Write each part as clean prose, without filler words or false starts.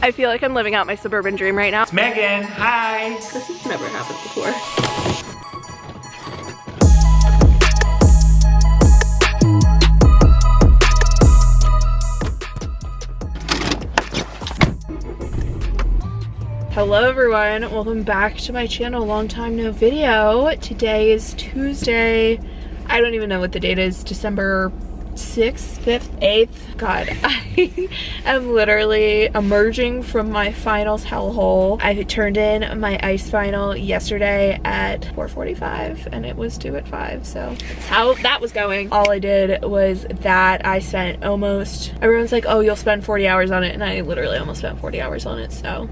I feel like I'm living out my suburban dream right now. It's Megan, hi! This has never happened before. Hello everyone, welcome back to my channel. Long time no video. Today is Tuesday. I don't even know what the date is. December 6th, 5th, 8th. God, I am literally emerging from my finals hellhole. I turned in my ICE final yesterday at 4:45 and it was due at 5, so that's how that was going. All I did was that I spent almost, everyone's like, oh, you'll spend 40 hours on it, and I literally almost spent 40 hours on it, so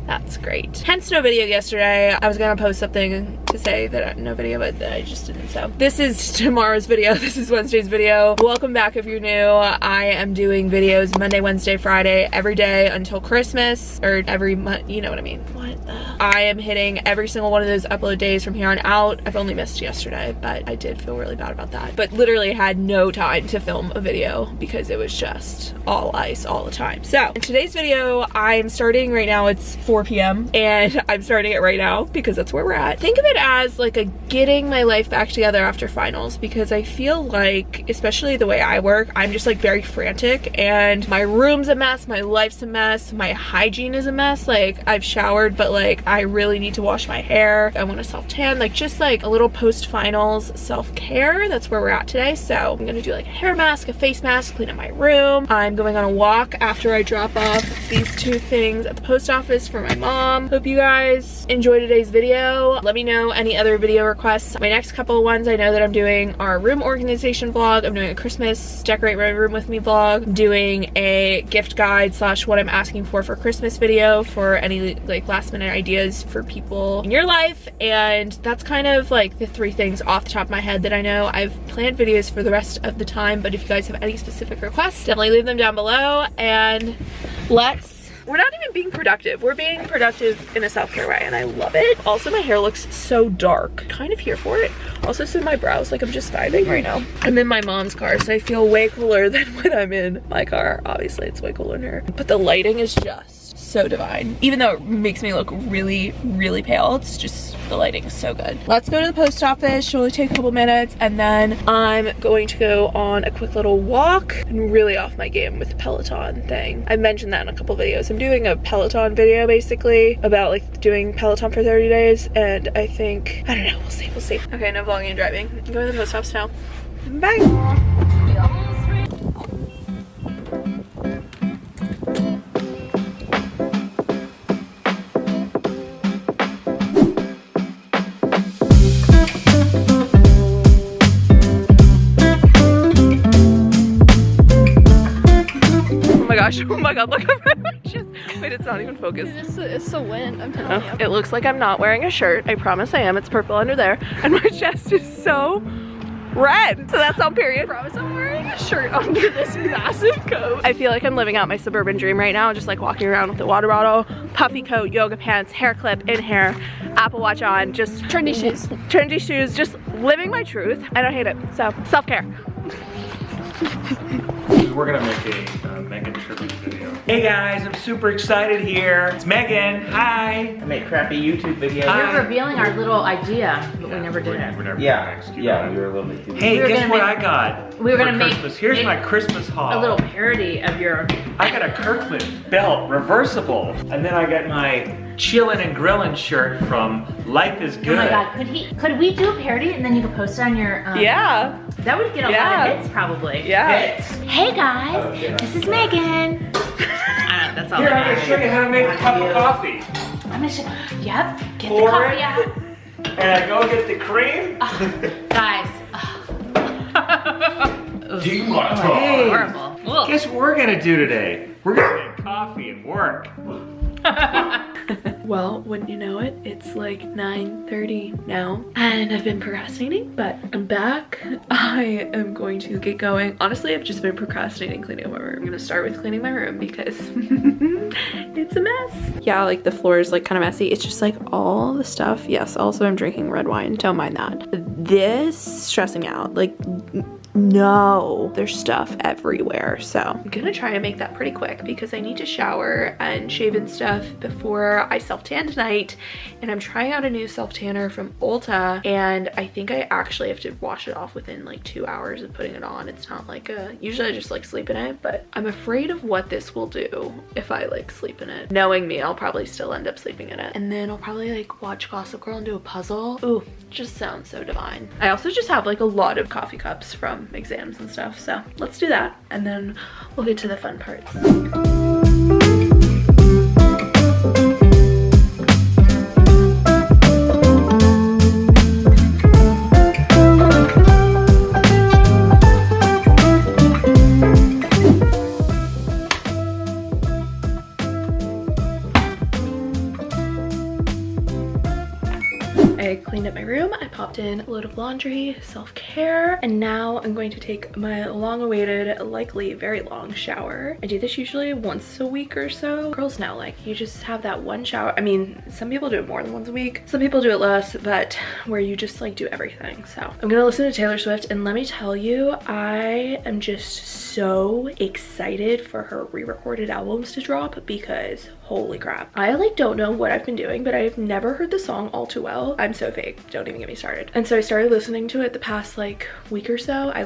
that's great. Hence no video yesterday. I was gonna post something to say that no video, but I just didn't. So this is tomorrow's video. This is Wednesday's video. Welcome back if you're new. I am doing videos Monday, Wednesday, Friday, every day until Christmas, or every month, you know what I mean. What the? I am hitting every single one of those upload days from here on out. I've only missed yesterday, but I did feel really bad about that. But literally had no time to film a video because it was just all ice all the time. So in today's video, I'm starting right now. It's 4 p.m. and I'm starting it right now because that's where we're at. Think of it as like a getting my life back together after finals, because I feel like, especially the way I work, I'm just like very frantic and my room's a mess, my life's a mess, my hygiene is a mess. Like I've showered, but like I really need to wash my hair. I want to self tan, like just like a little post finals self-care. That's where we're at today. So I'm gonna do like a hair mask, a face mask, clean up my room. I'm going on a walk after I drop off these two things at the post office for my mom. Hope you guys enjoy today's video. Let me know any other video requests. My next couple of ones I know that I'm doing are room organization vlog. I'm doing a Christmas decorate my room with me vlog. I'm doing a gift guide slash what I'm asking for Christmas video for any like last minute ideas for people in your life. And that's kind of like the three things off the top of my head that I know. I've planned videos for the rest of the time, but if you guys have any specific requests, definitely leave them down below and we're not even being productive. We're being productive in a self-care way, and I love it. Also, my hair looks so dark. Kind of here for it. Also, so my brows, like I'm just vibing right now. I'm in my mom's car, so I feel way cooler than when I'm in my car. Obviously, it's way cooler in here. But the lighting is just so divine. Even though it makes me look really, really pale, it's just, the lighting is so good. Let's go to the post office. Should only take a couple minutes, and then I'm going to go on a quick little walk. I'm really off my game with the Peloton thing. I mentioned that in a couple videos. I'm doing a Peloton video basically about like doing Peloton for 30 days, and I think, I don't know, we'll see. Okay, no vlogging and driving. I'm going to the post office now. Bye. Oh my god, look at my lashes. Wait, it's not even focused. It's the wind, I'm telling you. It looks like I'm not wearing a shirt. I promise I am. It's purple under there. And my chest is so red. So that's on period. I promise I'm wearing a shirt under this massive coat. I feel like I'm living out my suburban dream right now. Just like walking around with a water bottle, puffy coat, yoga pants, hair clip, in hair, Apple Watch on, just trendy shoes. Trendy shoes, just living my truth. I don't hate it. So, self-care. We're gonna make a Megan tribute video. Hey guys, I'm super excited here. It's Megan, hi! I make crappy YouTube videos. We're revealing our little idea, but we never did it. Yeah, we were a little bit too. Hey, guess what I got? We were gonna make Christmas. Here's my Christmas haul. a little parody of your. I got a Kirkland belt, reversible, and then I got my chillin' and grillin' shirt from Life is Good. Oh my god, could we do a parody and then you could post it on your yeah. That would get a lot of hits probably. Yeah. Hey guys, this is Megan. That's all. Here, I'm gonna show you how to make a cup of coffee. I'm gonna show. Yep. Get Pour the coffee it. out. And I go get the cream. Guys. Do you want to Hey. Horrible. Ugh. Guess what we're gonna do today? We're gonna make coffee and work. Well, wouldn't you know it, it's like 9:30 now, and I've been procrastinating, but I'm back. I am going to get going. Honestly, I've just been procrastinating cleaning my room. I'm gonna start with cleaning my room because it's a mess. Yeah, like the floor is like kind of messy. It's just like all the stuff. Yes, also I'm drinking red wine. Don't mind that. This stressing out. Like no, there's stuff everywhere. So I'm gonna try and make that pretty quick because I need to shower and shave and stuff before I self-tan tonight. And I'm trying out a new self-tanner from Ulta, and I think I actually have to wash it off within like 2 hours of putting it on. It's not like usually I just like sleep in it, but I'm afraid of what this will do if I like sleep in it. Knowing me, I'll probably still end up sleeping in it. And then I'll probably like watch Gossip Girl and do a puzzle. Ooh, just sounds so divine. I also just have like a lot of coffee cups from exams and stuff, so let's do that and then we'll get to the fun parts. I cleaned up my room, I popped in a load of laundry, self-care, and now I'm going to take my long-awaited, likely very long shower. I do this usually once a week or so. Girls know, like, you just have that one shower. I mean, some people do it more than once a week, some people do it less, but where you just like do everything. So I'm gonna listen to Taylor Swift, and let me tell you, I am just so excited for her re-recorded albums to drop because holy crap. I like don't know what I've been doing, but I've never heard the song All Too Well. I'm so fake, don't even get me started. And so I started listening to it the past like week or so. I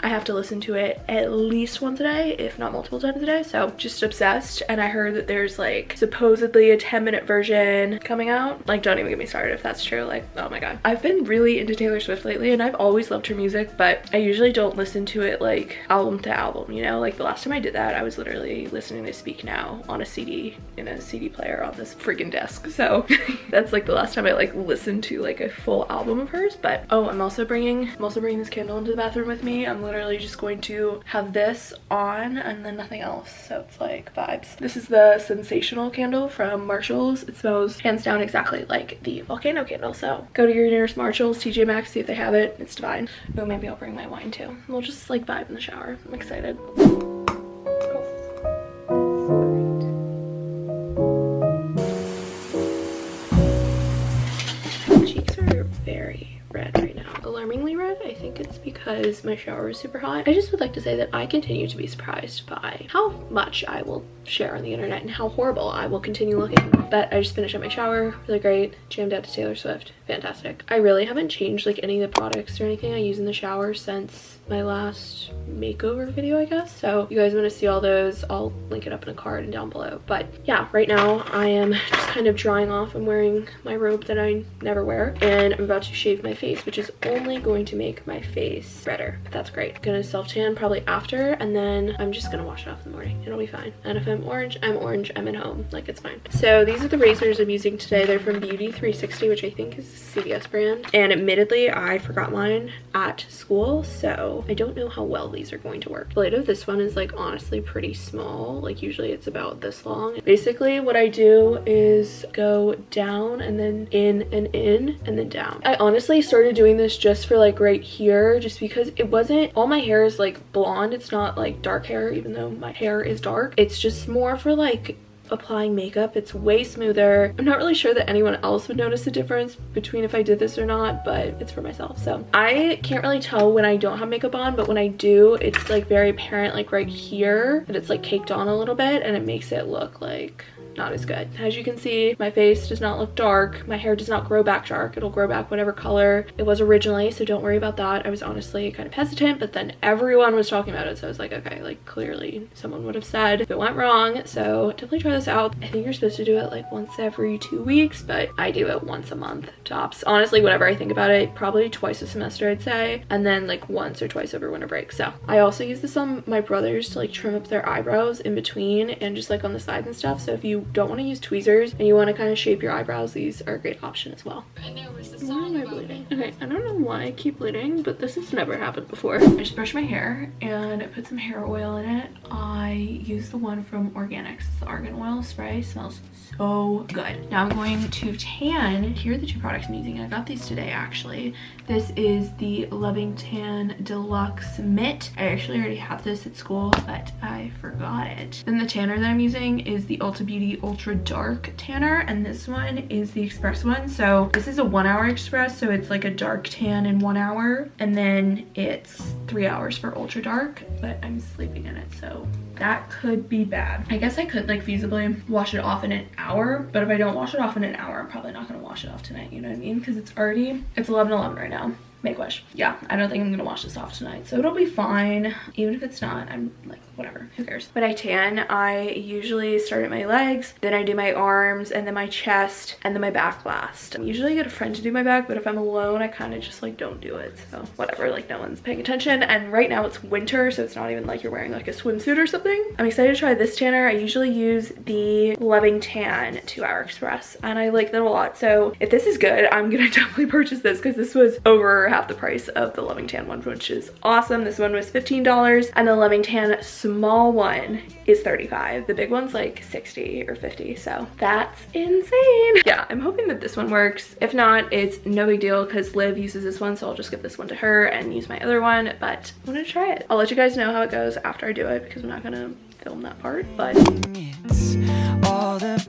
have to listen to it at least once a day, if not multiple times a day. So just obsessed. And I heard that there's like supposedly a 10-minute version coming out. Like, don't even get me started if that's true. Like, oh my god. I've been really into Taylor Swift lately, and I've always loved her music, but I usually don't listen to it like album to album, you know? Like the last time I did that, I was literally listening to Speak Now on a CD in a CD player on this freaking desk. So that's like the last time I like listened to like a full album of hers. But oh, I'm also bringing this candle into the bathroom with me. I'm literally just going to have this on and then nothing else, so it's like vibes. This is the Sensational candle from Marshall's. It smells hands down exactly like the volcano candle, so go to your nearest Marshall's, TJ Maxx, see if they have it. It's divine. Oh, maybe I'll bring my wine too. We'll just like vibe in the shower. I'm excited. Very red right now, alarmingly red. I think it's because my shower is super hot. I just would like to say that I continue to be surprised by how much I will share on the internet and how horrible I will continue looking. But I just finished up my shower, really great, jammed out to Taylor Swift, fantastic. I really haven't changed like any of the products or anything I use in the shower since my last makeover video, I guess. So you guys want to see all those, I'll link it up in a card and down below. But yeah, right now I am just kind of drying off. I'm wearing my robe that I never wear, and I'm about to shave my face, which is only going to make my face redder, but that's great. I'm gonna self-tan probably after, and then I'm just gonna wash it off in the morning. It'll be fine. And if I'm orange, I'm at home. Like, it's fine. So these are the razors I'm using today. They're from Beauty 360, which I think is a CVS brand. And admittedly, I forgot mine at school, so I don't know how well these are going to work. The blade of this one is like honestly pretty small. Like usually it's about this long. Basically what I do is go down and then in and then down. I honestly started doing this just for like right here, just because it wasn't, all my hair is like blonde. It's not like dark hair, even though my hair is dark. It's just more for like applying makeup. It's way smoother. I'm not really sure that anyone else would notice the difference between if I did this or not, but it's for myself. So I can't really tell when I don't have makeup on, but when I do, it's like very apparent, like right here, that it's like caked on a little bit, and it makes it look like not as good. As you can see, my face does not look dark. My hair does not grow back dark. It'll grow back whatever color it was originally, so don't worry about that. I was honestly kind of hesitant, but then everyone was talking about it, so I was like, okay, like clearly someone would have said if it went wrong. So definitely try this out. I think you're supposed to do it like once every 2 weeks, but I do it once a month tops. Honestly, whenever I think about it, probably twice a semester, I'd say, and then like once or twice over winter break. So I also use this on my brothers to like trim up their eyebrows in between and just like on the sides and stuff. So if you don't want to use tweezers and you want to kind of shape your eyebrows, these are a great option as well. And there was the Why song am I about bleeding? Okay, I don't know why I keep bleeding, but this has never happened before. I just brushed my hair and I put some hair oil in it. I use the one from Organics. It's the argan oil spray. Smells so good. Now I'm going to tan. Here are the two products I'm using. I got these today actually. This is the Loving Tan Deluxe Mitt. I actually already have this at school, but I forgot it. Then the tanner that I'm using is the Ulta Beauty the ultra dark tanner, and this one is the express one. So this is a 1 hour express, so it's like a dark tan in 1 hour, and then it's 3 hours for ultra dark, but I'm sleeping in it, so that could be bad. I guess I could like feasibly wash it off in an hour, but if I don't wash it off in an hour, I'm probably not gonna wash it off tonight, you know what I mean? Because it's 11:11 right now. Make wish. Yeah, I don't think I'm gonna wash this off tonight, so it'll be fine. Even if it's not, I'm like, whatever, who cares? When I tan, I usually start at my legs, then I do my arms, and then my chest, and then my back last. I usually get a friend to do my back, but if I'm alone, I kind of just like don't do it, so whatever, like no one's paying attention. And right now it's winter, so it's not even like you're wearing like a swimsuit or something. I'm excited to try this tanner. I usually use the Loving Tan 2 Hour Express, and I like that a lot. So if this is good, I'm gonna definitely purchase this, because this was over half the price of the Loving Tan one, which is awesome. This one was $15, and the Loving Tan small one is $35. The big one's like $60 or $50, so that's insane. Yeah, I'm hoping that this one works. If not, it's no big deal because Liv uses this one, so I'll just give this one to her and use my other one, but I'm gonna try it. I'll let you guys know how it goes after I do it, because I'm not gonna film that part, but It's all the